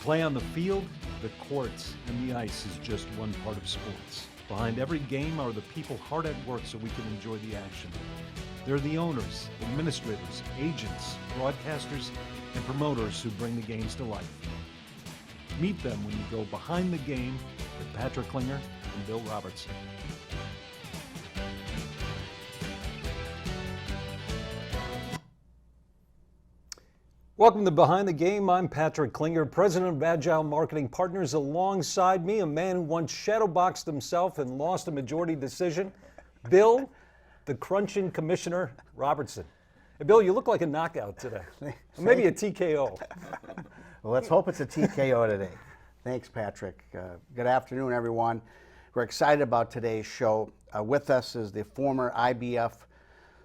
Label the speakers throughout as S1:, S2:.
S1: play on the field, the courts, and the ice is just one part of sports. Behind every game are the people hard at work so we can enjoy the action. They're the owners, administrators, agents, broadcasters, and promoters who bring the games to life. Meet them when you go behind the game with Patrick Klinger and Bill Robertson. Welcome to Behind the Game. I'm Patrick Klinger, president of Agile Marketing Partners. Alongside me, a man who once shadowboxed himself and lost a majority decision, Bill, the crunching commissioner, Robertson. Hey, Bill, you look like a knockout today. Maybe a TKO.
S2: Well, let's hope it's a TKO today. Thanks, Patrick. Good afternoon, everyone. We're excited about today's show. With us is the former IBF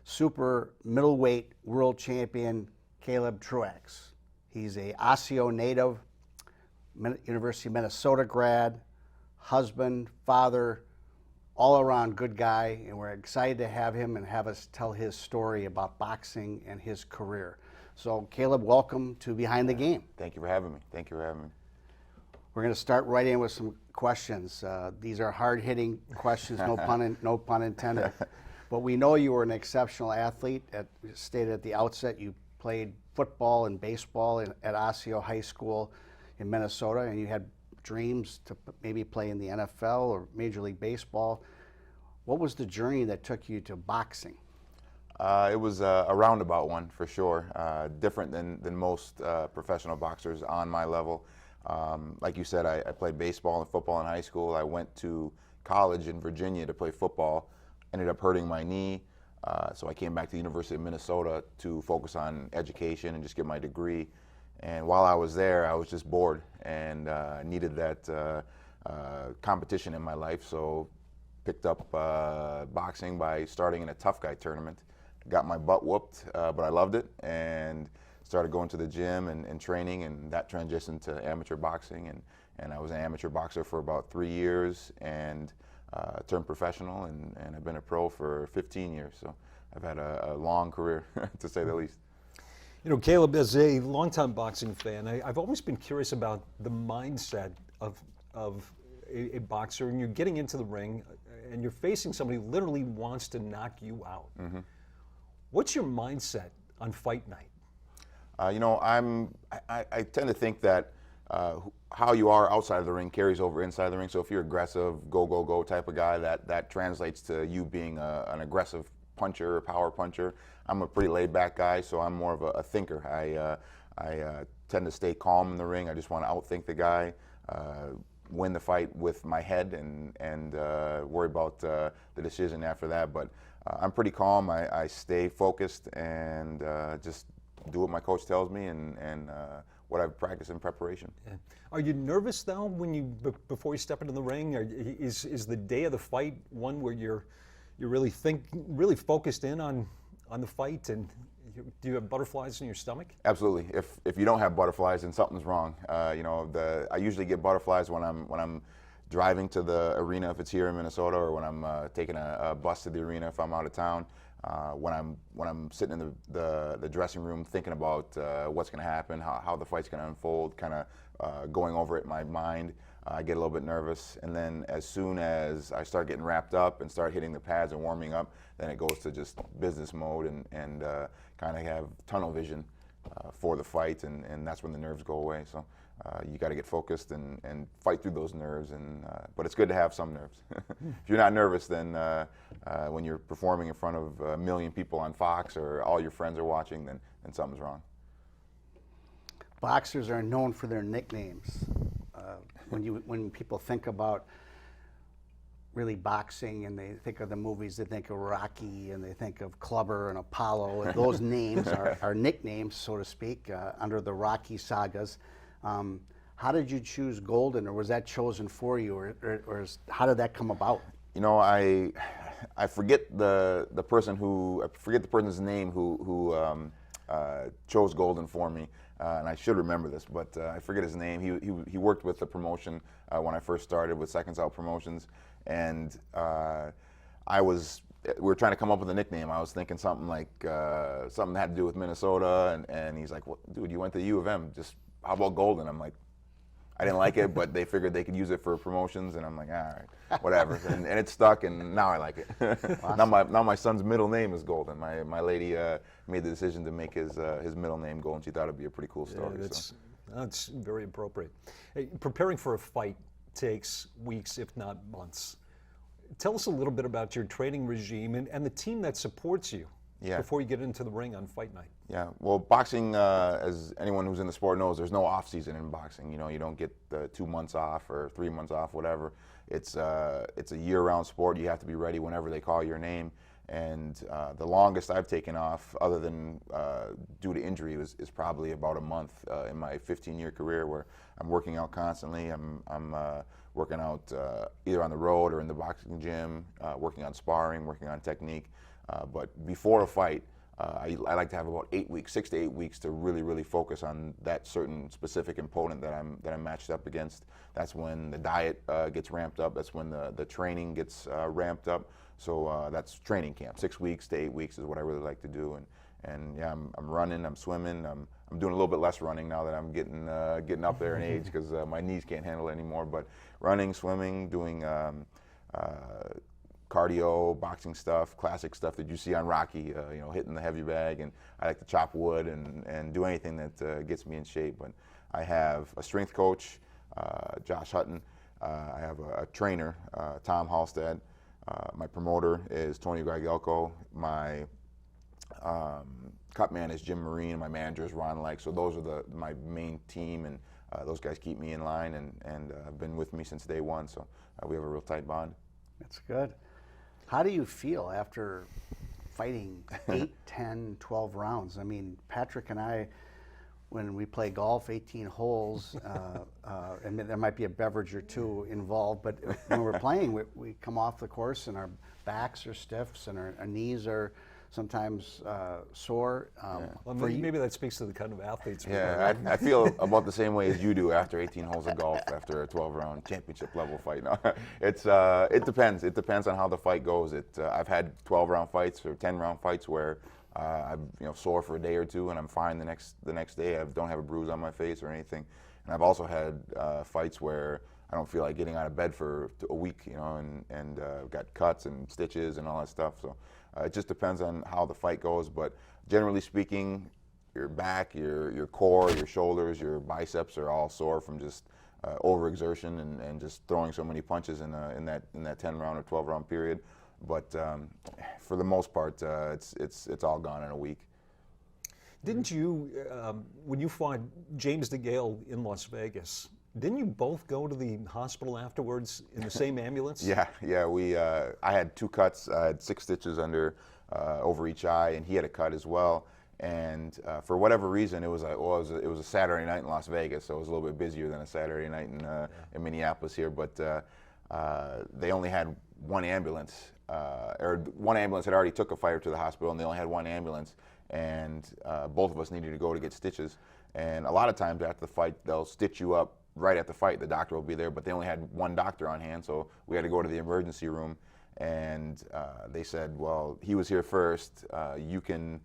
S2: super middleweight world champion, Caleb Truax. He's a Osseo native, University of Minnesota grad, husband, father, all-around good guy, and we're excited to have him and have us tell his story about boxing and his career. So, Caleb, welcome to Behind the Game.
S3: Thank you for having me. Thank you for having me.
S2: We're going to start right in with some questions. These are hard-hitting questions, no pun intended. But we know you were an exceptional athlete. Stated at the outset, you played football and baseball at Osseo High School in Minnesota, and you had dreams to maybe play in the NFL or Major League Baseball. What was the journey that took you to boxing?
S3: It was a roundabout one, for sure. Different than most professional boxers on my level. Like you said, I played baseball and football in high school. I went to college in Virginia to play football, ended up hurting my knee. So I came back to the University of Minnesota to focus on education and just get my degree. And while I was there, I was just bored and needed that competition in my life. So picked up boxing by starting in a tough guy tournament. Got my butt whooped, but I loved it and started going to the gym and training, and that transitioned to amateur boxing. And I was an amateur boxer for about 3 years and turned professional, and I've been a pro for 15 years. So I've had a long career, to say the least.
S1: You know, Caleb, as a longtime boxing fan, I've always been curious about the mindset of a boxer, and you're getting into the ring and you're facing somebody who literally wants to knock you out. Mm-hmm. What's your mindset on fight night?
S3: You know, I tend to think that how you are outside of the ring carries over inside the ring. So if you're aggressive, go type of guy, that translates to you being an aggressive puncher, power puncher. I'm a pretty laid back guy, so I'm more of a thinker. I tend to stay calm in the ring. I just want to outthink the guy, win the fight with my head, and worry about the decision after that. But I'm pretty calm. I stay focused and just do what my coach tells me and what I've practiced in preparation.
S1: Yeah. Are you nervous though when you before you step into the ring? Is the day of the fight one where you're really focused in on the fight, and do you have butterflies in your stomach?
S3: Absolutely. If you don't have butterflies, then something's wrong. You know, I usually get butterflies when I'm driving to the arena if it's here in Minnesota, or when I'm taking a bus to the arena if I'm out of town. When I'm sitting in the dressing room thinking about what's going to happen, how the fight's going to unfold, kind of going over it in my mind, I get a little bit nervous. And then as soon as I start getting wrapped up and start hitting the pads and warming up, then it goes to just business mode and kind of have tunnel vision for the fight, and that's when the nerves go away. So you got to get focused and fight through those nerves. But it's good to have some nerves. If you're not nervous, then when you're performing in front of 1 million people on Fox or all your friends are watching, then something's wrong.
S2: Boxers are known for their nicknames. When people think about really boxing and they think of the movies, they think of Rocky and they think of Clubber and Apollo. And those names are nicknames, so to speak, under the Rocky sagas. How did you choose Golden, or was that chosen for you, or how did that come about?
S3: You know, I forget the person's name who chose Golden for me. And I should remember this, but I forget his name. He worked with the promotion when I first started with Seconds Out Promotions, and we were trying to come up with a nickname. I was thinking something like something that had to do with Minnesota, and he's like, well, dude, you went to U of M. Just how about Golden? I'm like, I didn't like it, but they figured they could use it for promotions, and I'm like, all right, whatever. and it stuck, and now I like it. Awesome. Now my son's middle name is Golden. My lady made the decision to make his middle name Golden. She thought it'd be a pretty cool story.
S1: Yeah, that's very appropriate. Hey, preparing for a fight takes weeks, if not months. Tell us a little bit about your training regime and the team that supports you before you get into the ring on fight night. Yeah,
S3: well, boxing, as anyone who's in the sport knows, there's no off season in boxing. You know, you don't get 2 months off or 3 months off, whatever. It's a year-round sport. You have to be ready whenever they call your name. And the longest I've taken off, other than due to injury, is probably about a month in my 15-year career, where I'm working out constantly. I'm working out either on the road or in the boxing gym, working on sparring, working on technique. But before a fight, I like to have about 8 weeks, 6 to 8 weeks, to really focus on that certain specific opponent that I'm matched up against. That's when the diet gets ramped up. That's when the training gets ramped up. So that's training camp. 6 weeks to 8 weeks is what I really like to do. And yeah, I'm running, I'm swimming. I'm doing a little bit less running now that I'm getting up there in age, because my knees can't handle it anymore. But running, swimming, doing cardio, boxing stuff, classic stuff that you see on Rocky, you know, hitting the heavy bag. And I like to chop wood and do anything that gets me in shape. But I have a strength coach, Josh Hutton. I have a trainer, Tom Halstead. My promoter is Tony Gagelko. My cut man is Jim Marine. My manager is Ron Like. So those are my main team, and those guys keep me in line and have been with me since day one. So we have a real tight bond.
S2: That's good. How do you feel after fighting 8, 10, 12 rounds? I mean, Patrick and I, when we play golf, 18 holes, and there might be a beverage or two involved, but when we're playing, we come off the course and our backs are stiff and our knees are sometimes sore.
S1: Well, maybe that speaks to the kind of athletes we are.
S3: Yeah, I feel about the same way as you do after 18 holes of golf, after a 12-round championship level fight. No, it depends. It depends on how the fight goes. I've had 12-round fights or 10-round fights where I'm sore for a day or two, and I'm fine the next day. I don't have a bruise on my face or anything. And I've also had fights where I don't feel like getting out of bed for a week, and got cuts and stitches and all that stuff. So it just depends on how the fight goes. But generally speaking, your back, your core, your shoulders, your biceps are all sore from just overexertion and just throwing so many punches in that 10-round or 12-round period. But for the most part, it's all gone in a week.
S1: Didn't you, when you fought James DeGale in Las Vegas, didn't you both go to the hospital afterwards in the same ambulance?
S3: Yeah. I had 2 cuts. I had 6 stitches over each eye, and he had a cut as well. And for whatever reason, it was a Saturday night in Las Vegas, so it was a little bit busier than a Saturday night in Minneapolis here. But they only had one ambulance, or one ambulance had already took a fighter to the hospital, and they only had one ambulance, and both of us needed to go to get stitches. And a lot of times after the fight, they'll stitch you up right at the fight. The doctor will be there, but they only had one doctor on hand, so we had to go to the emergency room. And they said, well, he was here first. You can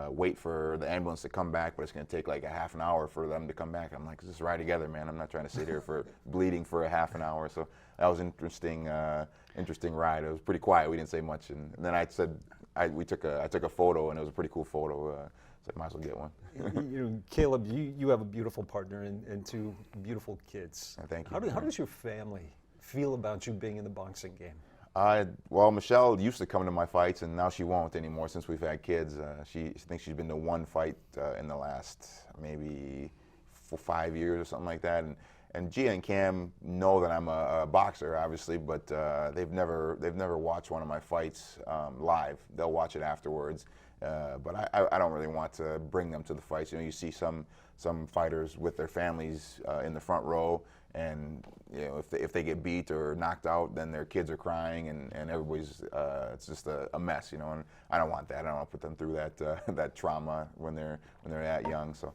S3: wait for the ambulance to come back, but it's going to take like a half an hour for them to come back. I'm like, just ride together, man. I'm not trying to sit here for bleeding for a half an hour. So that was an interesting ride. It was pretty quiet. We didn't say much. And then I said, I took a photo, and it was a pretty cool photo. So I might as well get one.
S1: Caleb, you have a beautiful partner and 2 beautiful kids.
S3: Thank you.
S1: How does your family feel about you being in the boxing game?
S3: Well, Michelle used to come to my fights, and now she won't anymore since we've had kids. She thinks she's been to one fight in the last maybe 5 years or something like that. And Gia and Cam know that I'm a boxer, obviously, but they've never watched one of my fights live. They'll watch it afterwards. But I don't really want to bring them to the fights. You see some fighters with their families in the front row, and if they get beat or knocked out, then their kids are crying, and everybody's it's just a mess, And I don't want that. I don't want to put them through that trauma when they're that young. So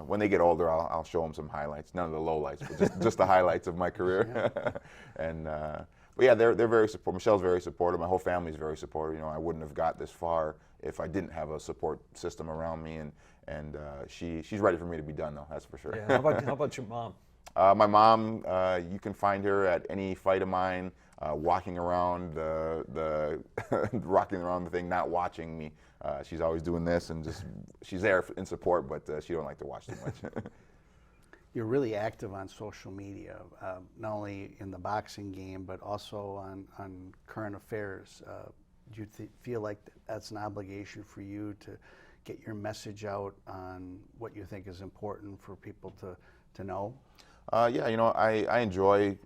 S3: when they get older, I'll show them some highlights. None of the lowlights, but just the highlights of my career. And but yeah, they're very supportive. Michelle's very supportive. My whole family's very supportive. I wouldn't have got this far if I didn't have a support system around me, and she's ready for me to be done, though. That's for sure.
S1: Yeah. How about your mom?
S3: My mom, you can find her at any fight of mine, walking around the rocking around the thing, not watching me. She's always doing this and just she's there in support, but she don't like to watch too much.
S2: You're really active on social media, not only in the boxing game, but also on current affairs. Do you feel like that's an obligation for you to get your message out on what you think is important for people to know?
S3: Yeah, I enjoy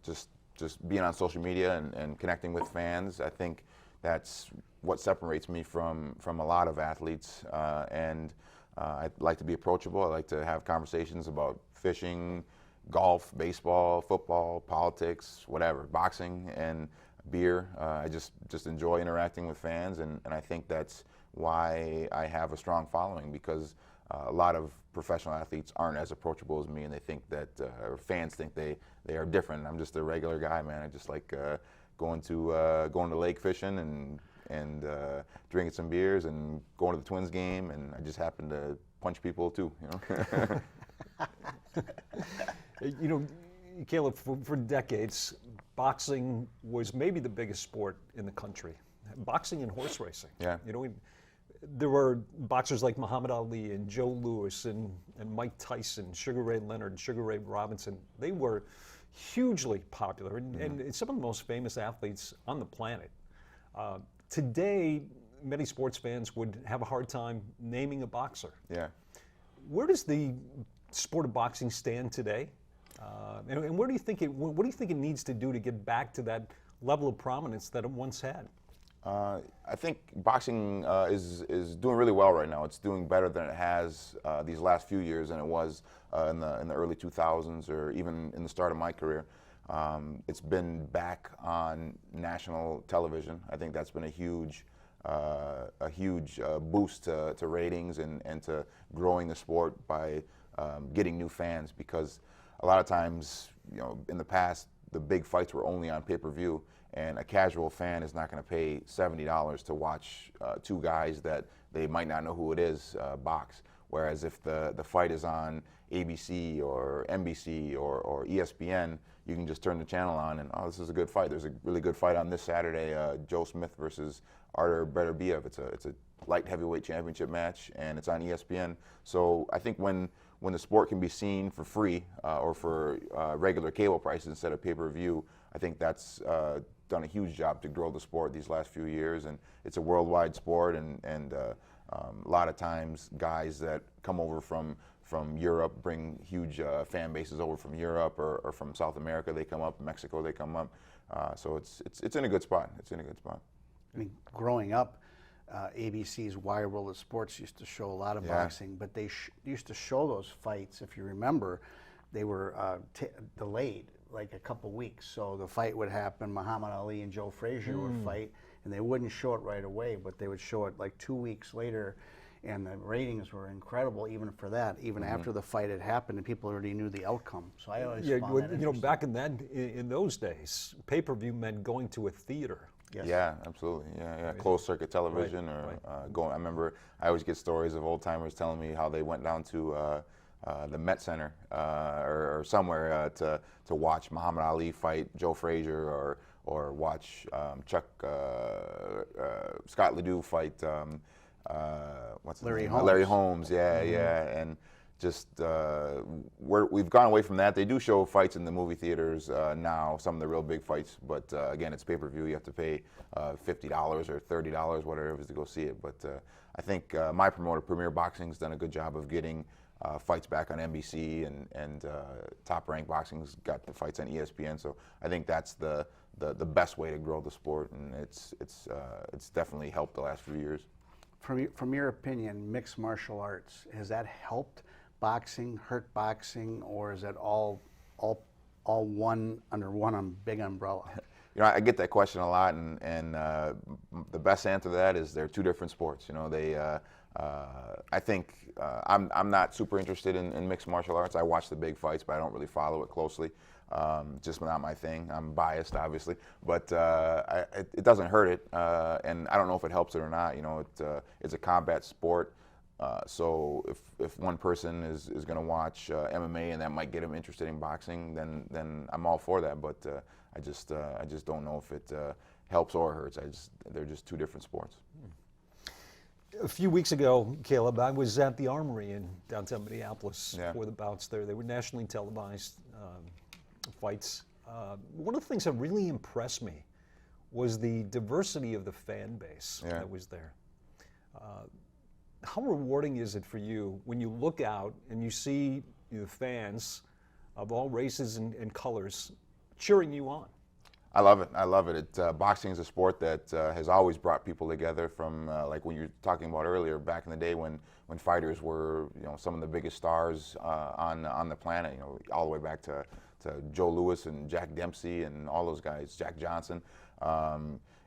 S3: just being on social media and connecting with fans. I think that's what separates me from a lot of athletes. I like to be approachable. I like to have conversations about fishing, golf, baseball, football, politics, whatever, boxing, and beer. I just enjoy interacting with fans, and I think that's why I have a strong following, because a lot of professional athletes aren't as approachable as me, and they think that, or fans think they are different. I'm just a regular guy, man. I just like going to lake fishing and drinking some beers and going to the Twins game, and I just happen to punch people too,
S1: Caleb, for decades, boxing was maybe the biggest sport in the country. Boxing and horse racing.
S3: Yeah.
S1: There were boxers like Muhammad Ali and Joe Louis and Mike Tyson, Sugar Ray Leonard, Sugar Ray Robinson. They were hugely popular and some of the most famous athletes on the planet. Today, many sports fans would have a hard time naming a boxer.
S3: Yeah.
S1: Where does the sport of boxing stand today? And where do you think what do you think it needs to do to get back to that level of prominence that it once had?
S3: I think boxing is doing really well right now. It's doing better than it has these last few years than it was in the early 2000s or even in the start of my career. It's been back on national television. I think that's been a huge boost to ratings and to growing the sport by getting new fans, because a lot of times, in the past, the big fights were only on pay-per-view, and a casual fan is not going to pay $70 to watch two guys that they might not know who it is box. Whereas if the fight is on ABC or NBC or ESPN, you can just turn the channel on and, this is a good fight. There's a really good fight on this Saturday, Joe Smith versus Artur Beterbiev. It's a light heavyweight championship match, and it's on ESPN. So I think when the sport can be seen for free or for regular cable prices instead of pay-per-view, I think that's done a huge job to grow the sport these last few years. And it's a worldwide sport, and a lot of times guys that come over from Europe bring huge fan bases over from Europe or from South America. They come up, Mexico they come up. So it's in a good spot. It's in a good spot.
S2: I mean, growing up, ABC's Wide World of Sports used to show a lot of boxing, but they used to show those fights, if you remember, they were delayed like a couple weeks. So the fight would happen, Muhammad Ali and Joe Frazier would fight, and they wouldn't show it right away, but they would show it like 2 weeks later, and the ratings were incredible even for that, even after the fight had happened and people already knew the outcome. So I always found that interesting.
S1: Back in those days, pay-per-view meant going to a theater.
S2: Yes.
S3: Yeah, absolutely. Yeah. Closed circuit television, going. I remember I always get stories of old timers telling me how they went down to the Met Center or somewhere to watch Muhammad Ali fight Joe Frazier or watch Scott Ledoux fight
S2: Larry
S3: name?
S2: Holmes.
S3: Larry Holmes. Yeah, and just we've gone away from that. They do show fights in the movie theaters now, some of the real big fights, but again, it's pay-per-view. You have to pay $50 or $30, whatever it is, to go see it. But I think my promoter, Premier Boxing's done a good job of getting fights back on NBC, and Top Rank Boxing's got the fights on ESPN. So I think that's the best way to grow the sport, and it's definitely helped the last few years.
S2: From your opinion, mixed martial arts, has that helped boxing, hurt boxing, or is it all one under one big umbrella?
S3: I get that question a lot, and the best answer to that is they're two different sports. I think I'm not super interested in mixed martial arts. I watch the big fights, but I don't really follow it closely. Just not my thing. I'm biased, obviously, but it doesn't hurt it, and I don't know if it helps it or not. It's a combat sport. So if one person is going to watch MMA and that might get them interested in boxing, then I'm all for that. But I just don't know if it helps or hurts. They're just two different sports.
S1: A few weeks ago, Caleb, I was at the Armory in downtown Minneapolis for the bouts there. They were nationally televised fights. One of the things that really impressed me was the diversity of the fan base that was there. How rewarding is it for you when you look out and you see the fans of all races and colors cheering you on?
S3: I love it. I love it. Boxing is a sport that has always brought people together. From like when you were talking about earlier, back in the day when fighters were some of the biggest stars on the planet. All the way back to Joe Louis and Jack Dempsey and all those guys, Jack Johnson.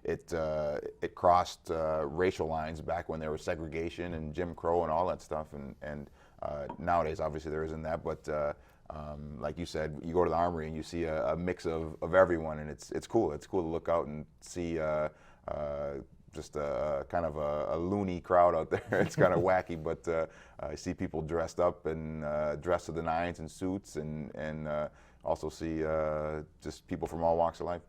S3: It crossed racial lines back when there was segregation and Jim Crow and all that stuff. And nowadays, obviously, there isn't that. But like you said, you go to the Armory and you see a mix of everyone, and it's cool. It's cool to look out and see just a kind of a loony crowd out there. It's kind of wacky, but I see people dressed up and dressed to the nines in suits, and also see just people from all walks of life.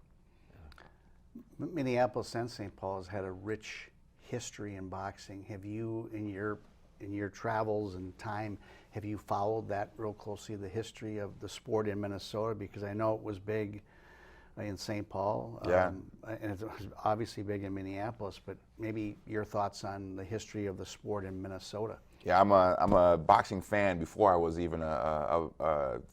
S2: Minneapolis and St. Paul has had a rich history in boxing. Have you, in your travels and time, have you followed that real closely, the history of the sport in Minnesota? Because I know it was big in St. Paul, and it was obviously big in Minneapolis, but maybe your thoughts on the history of the sport in Minnesota.
S3: Yeah, I'm a boxing fan before I was even thought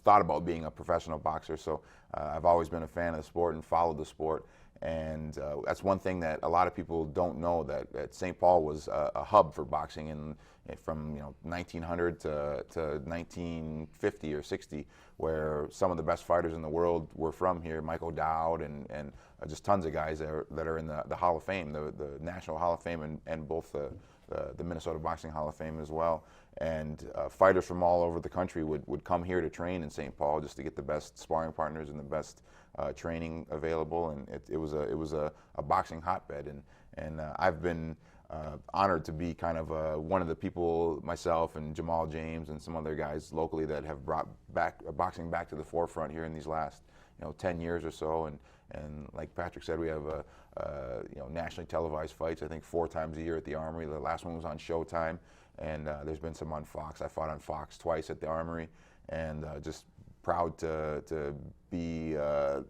S3: about being a professional boxer. So I've always been a fan of the sport and followed the sport. And that's one thing that a lot of people don't know, that St. Paul was a hub for boxing from 1900 to 1950 or 60, where some of the best fighters in the world were from here. Mike O'Dowd and just tons of guys that are in the Hall of Fame, the National Hall of Fame, and both the Minnesota Boxing Hall of Fame as well. And fighters from all over the country would come here to train in St. Paul just to get the best sparring partners and the best training available. And it was a boxing hotbed. And I've been honored to be kind of one of the people, myself and Jamal James and some other guys locally, that have brought boxing back to the forefront here in these last 10 years or so. And like Patrick said, we have nationally televised fights, I think 4 times a year at the Armory. The last one was on Showtime, and there's been some on Fox. I fought on Fox twice at the Armory, and just proud to be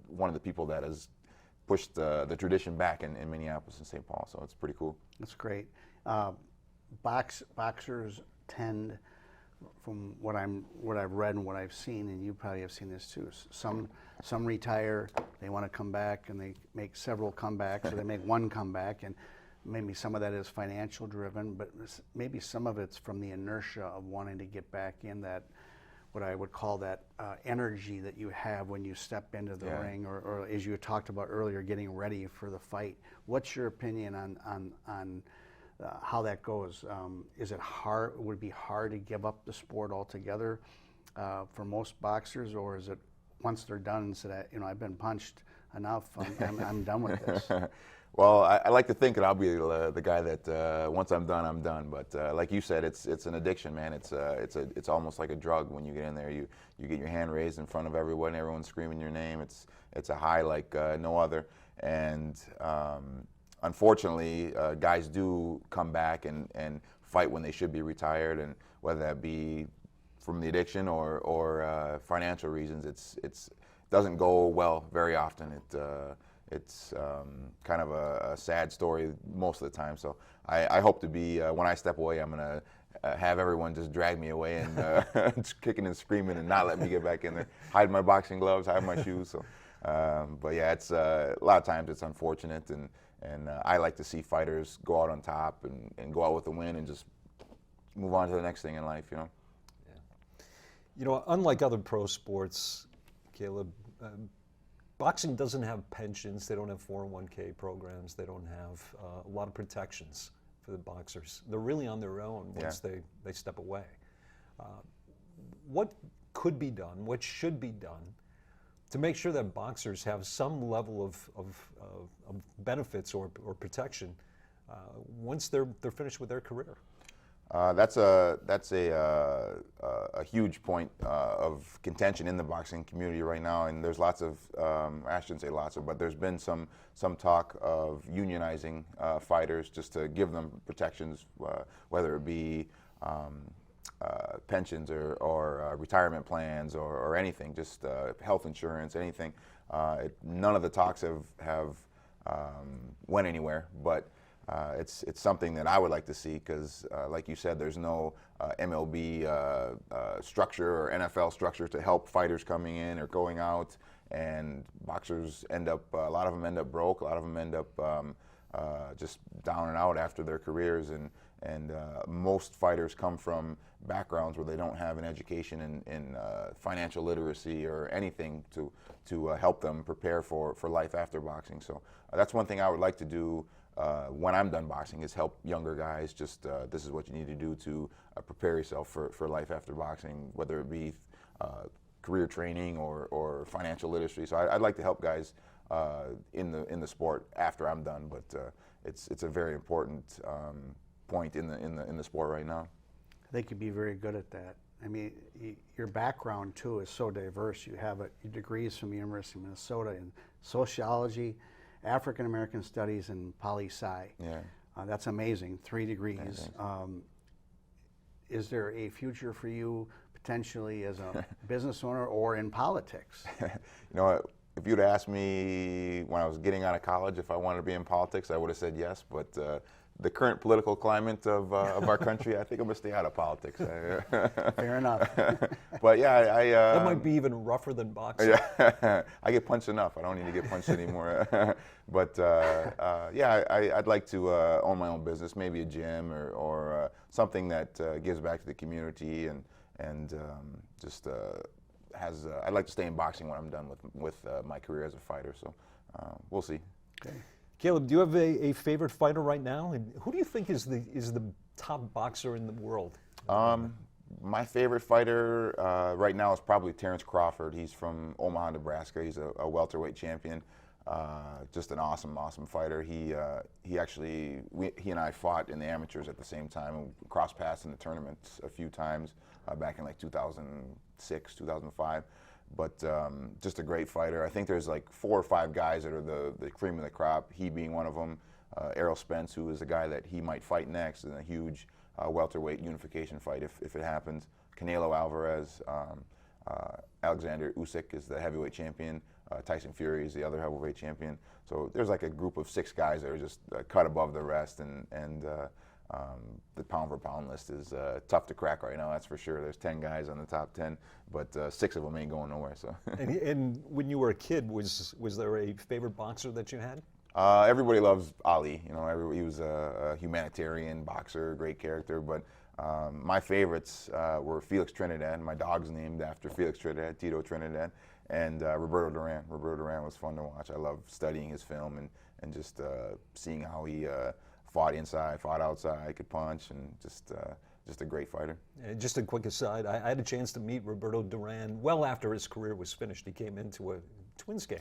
S3: one of the people that has pushed the tradition back in Minneapolis and St. Paul. So it's pretty cool.
S2: That's great. Boxers tend, from what I've read and what I've seen, and you probably have seen this too, some retire, they want to come back, and they make several comebacks, or they make one comeback, and maybe some of that is financial driven, but maybe some of it's from the inertia of wanting to get back in that, what I would call that energy that you have when you step into the ring, or as you talked about earlier, getting ready for the fight. What's your opinion on how that goes? Is it hard? Would it be hard to give up the sport altogether for most boxers, or is it once they're done and said, I've been punched enough, I'm done with this?
S3: Well, I like to think that I'll be the guy that once I'm done, I'm done. But like you said, it's an addiction, man. It's almost like a drug. When you get in there, you get your hand raised in front of everyone, everyone's screaming your name. It's a high like no other. And unfortunately, guys do come back and fight when they should be retired, and whether that be from the addiction or financial reasons, it doesn't go well very often. It's kind of a sad story most of the time. So I hope to be, when I step away, I'm going to have everyone just drag me away and just kicking and screaming and not let me get back in there. Hide my boxing gloves, hide my shoes. So, but yeah, it's a lot of times it's unfortunate, and I like to see fighters go out on top and go out with a win and just move on to the next thing in life, Yeah.
S1: Unlike other pro sports, Caleb, boxing doesn't have pensions. They don't have 401k programs. They don't have a lot of protections for the boxers. They're really on their own once they step away. What could be done, what should be done to make sure that boxers have some level of benefits or protection once they're finished with their career?
S3: That's a huge point of contention in the boxing community right now, and there's lots of I shouldn't say lots of, but there's been some talk of unionizing fighters just to give them protections, whether it be pensions or retirement plans or anything, just health insurance, anything. None of the talks have went anywhere, but it's something that I would like to see because, like you said, there's no MLB structure or NFL structure to help fighters coming in or going out, and boxers end up, a lot of them end up broke, a lot of them end up just down and out after their careers, and most fighters come from backgrounds where they don't have an education in financial literacy or anything to help them prepare for life after boxing. So that's one thing I would like to do when I'm done boxing, is help younger guys. Just this is what you need to do to prepare yourself for life after boxing, whether it be career training or financial literacy. So I'd like to help guys in the sport after I'm done, but it's a very important point in the sport right now.
S2: I think you'd be very good at that. I mean, your background too is so diverse. You have your degrees from the University of Minnesota in sociology, African American Studies, and poli-sci.
S3: Yeah.
S2: That's amazing. 3 degrees. Is there a future for you potentially as a business owner or in politics?
S3: You know, if you'd asked me when I was getting out of college if I wanted to be in politics, I would have said yes. But the current political climate of our country, I think I'm gonna stay out of politics.
S2: Fair enough.
S3: But yeah,
S4: that might be even rougher than boxing.
S3: Yeah, I get punched enough. I don't need to get punched anymore. But yeah, I'd like to own my own business, maybe a gym or something that gives back to the community and just has. I'd like to stay in boxing when I'm done with my career as a fighter. So we'll see.
S2: Okay.
S4: Caleb, do you have a favorite fighter right now? And who do you think is the top boxer in the world?
S3: My favorite fighter right now is probably Terrence Crawford. He's from Omaha, Nebraska. He's a welterweight champion. Just an awesome fighter. He and I fought in the amateurs at the same time and crossed paths in the tournaments a few times back in like 2006, 2005. But just a great fighter. I think there's like 4 or 5 guys that are the cream of the crop, he being one of them. Errol Spence, who is the guy that he might fight next in a huge welterweight unification fight if it happens. Canelo Alvarez, Alexander Usyk is the heavyweight champion. Tyson Fury is the other heavyweight champion. So there's like a group of 6 guys that are just cut above the rest, and the pound for pound list is tough to crack right now, that's for sure. There's 10 guys on the top 10, but 6 of them ain't going nowhere. So.
S4: and when you were a kid, was there a favorite boxer that you had?
S3: Everybody loves Ali. You know, he was a humanitarian boxer, great character. But my favorites were Felix Trinidad. My dog's named after Felix Trinidad, Tito Trinidad, and Roberto Duran. Roberto Duran was fun to watch. I love studying his film and just seeing how he fought inside, fought outside, could punch, and just a great fighter.
S4: Just a quick aside, I had a chance to meet Roberto Duran well after his career was finished. He came into a Twins game.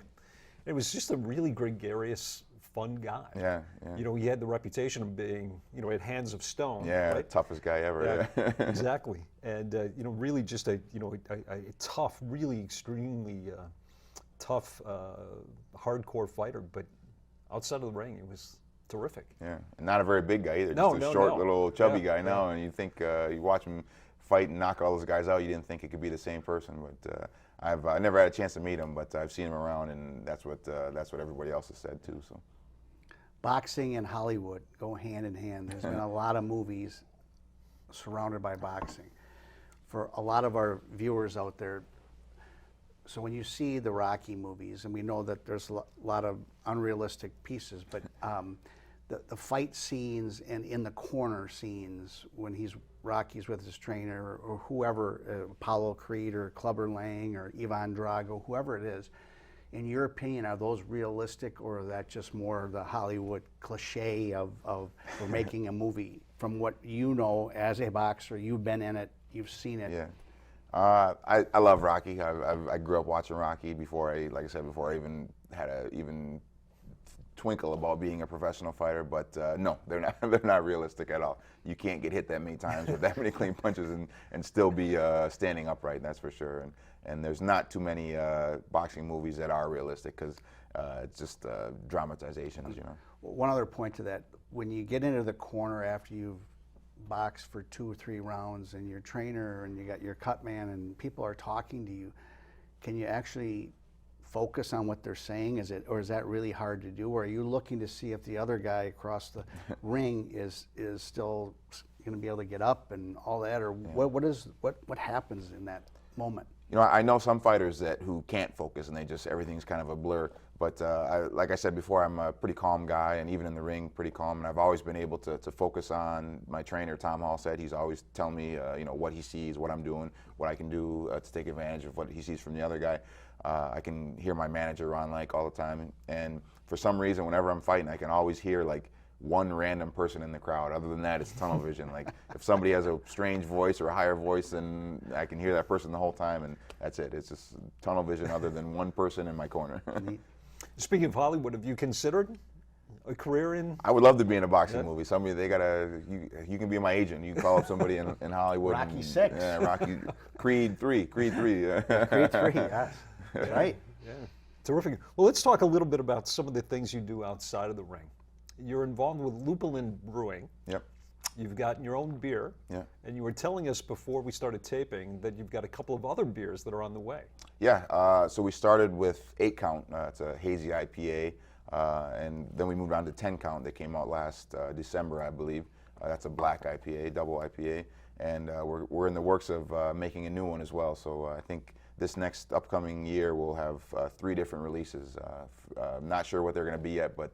S4: It was just a really gregarious, fun guy.
S3: Yeah.
S4: You know, he had the reputation of being, you know, he had hands of stone.
S3: Yeah,
S4: right?
S3: the toughest guy ever.
S4: Yeah, exactly. And you know, really just a tough, really extremely tough, hardcore fighter. But outside of the ring, it was terrific.
S3: Yeah, and not a very big guy either.
S4: No,
S3: just a short, little chubby guy
S4: yeah.
S3: now. And you think you watch him fight and knock all those guys out, you didn't think it could be the same person. But I never had a chance to meet him, but I've seen him around, and that's what everybody else has said too. So,
S2: boxing and Hollywood go hand in hand. There's been a lot of movies surrounded by boxing. For a lot of our viewers out there, so when you see the Rocky movies, and we know that there's a lot of unrealistic pieces, but the fight scenes and in the corner scenes when Rocky's with his trainer or whoever, Apollo Creed or Clubber Lang or Ivan Drago, whoever it is, in your opinion, are those realistic, or is that just more the Hollywood cliche of we're making a movie? From what you know as a boxer, you've been in it, you've seen it.
S3: Yeah. I love Rocky. I grew up watching Rocky before I even had even twinkle about being a professional fighter, but no, they're not. They're not realistic at all. You can't get hit that many times with that many clean punches and still be standing upright. That's for sure. And there's not too many boxing movies that are realistic because it's just dramatizations, you know.
S2: One other point to that: when you get into the corner after you've boxed for 2 or 3 rounds, and your trainer and you got your cut man, and people are talking to you, can you actually focus on what they're saying? Or is that really hard to do? Or are you looking to see if the other guy across the ring is still going to be able to get up and all that? Or what happens in that moment?
S3: You know, I know some fighters who can't focus and everything's kind of a blur. But like I said before, I'm a pretty calm guy, and even in the ring, pretty calm. And I've always been able to focus on my trainer, Tom Hall said. He's always telling me, you know, what he sees, what I'm doing, what I can do to take advantage of what he sees from the other guy. I can hear my manager, Ron Like, all the time. And for some reason, whenever I'm fighting, I can always hear, like, one random person in the crowd. Other than that, it's tunnel vision. Like, if somebody has a strange voice or a higher voice, then I can hear that person the whole time, and that's it. It's just tunnel vision other than one person in my corner.
S4: Speaking of Hollywood, have you considered a career in?
S3: I would love to be in a boxing movie. Somebody, you can be my agent. You can call up somebody in Hollywood.
S2: Rocky 6.
S3: Yeah, Rocky, Creed 3.
S2: Creed 3, yes. Right.
S4: Yeah, terrific. Well, let's talk a little bit about some of the things you do outside of the ring. You're involved with Lupulin Brewing.
S3: Yep.
S4: You've got your own beer.
S3: Yeah.
S4: And you were telling us before we started taping that you've got a couple of other beers that are on the way.
S3: Yeah. So we started with 8 Count. It's a hazy IPA. And then we moved on to 10 Count that came out last December, I believe. That's a black IPA, double IPA. And we're in the works of making a new one as well. So I think this next upcoming year we'll have 3 different releases. I'm not sure what they're going to be yet, but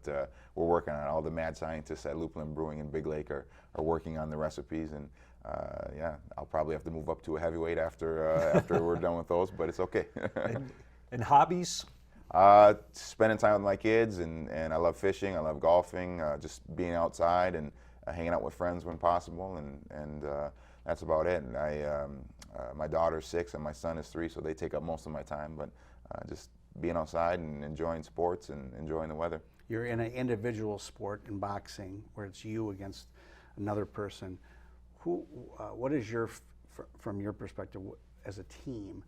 S3: we're working on it. All the mad scientists at Lupulin Brewing in Big Lake are working on the recipes. And yeah, I'll probably have to move up to a heavyweight after we're done with those, but it's okay.
S4: And hobbies?
S3: Spending time with my kids, and I love fishing, I love golfing, just being outside and hanging out with friends when possible, and that's about it. And my daughter's 6 and my son is 3, so they take up most of my time, but just being outside and enjoying sports and enjoying the weather.
S2: You're in an individual sport in boxing where it's you against another person. What is from your perspective as a team,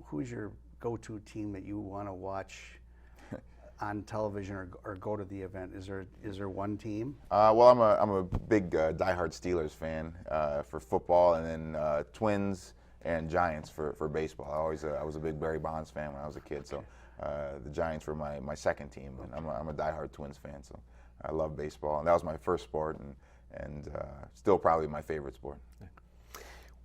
S2: who's your go-to team that you want to watch on television or go to the event? Is there one team?
S3: Well, I'm a big diehard Steelers fan for football, and then Twins and Giants for baseball. I was a big Barry Bonds fan when I was a kid, so the Giants were my second team. And I'm a diehard Twins fan, so I love baseball, and that was my first sport, and still probably my favorite sport.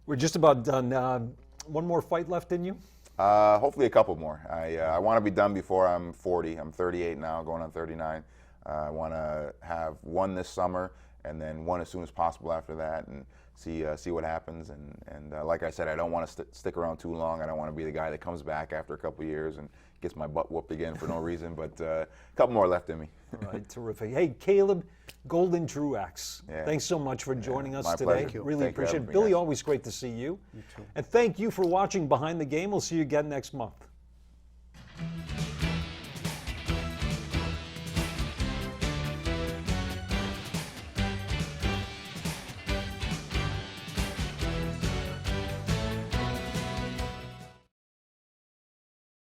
S4: We're just about done. One more fight left in you?
S3: Hopefully a couple more. I want to be done before I'm 40. I'm 38 now, going on 39. I want to have one this summer, and then one as soon as possible after that, and see what happens. And like I said, I don't want to stick around too long. I don't want to be the guy that comes back after a couple years and gets my butt whooped again for no reason. But a couple more left in me.
S4: All right, terrific. Hey, Caleb Golden Truax,
S3: Yeah.
S4: thanks so much for joining us
S3: my
S4: today.
S3: pleasure. Thank you.
S4: Really
S3: Thank you for
S4: appreciate
S3: having
S4: it.
S3: me,
S4: Billy,
S3: guys.
S4: always great to see you.
S2: You too.
S4: And thank you for watching Behind the Game. We'll see you again next month.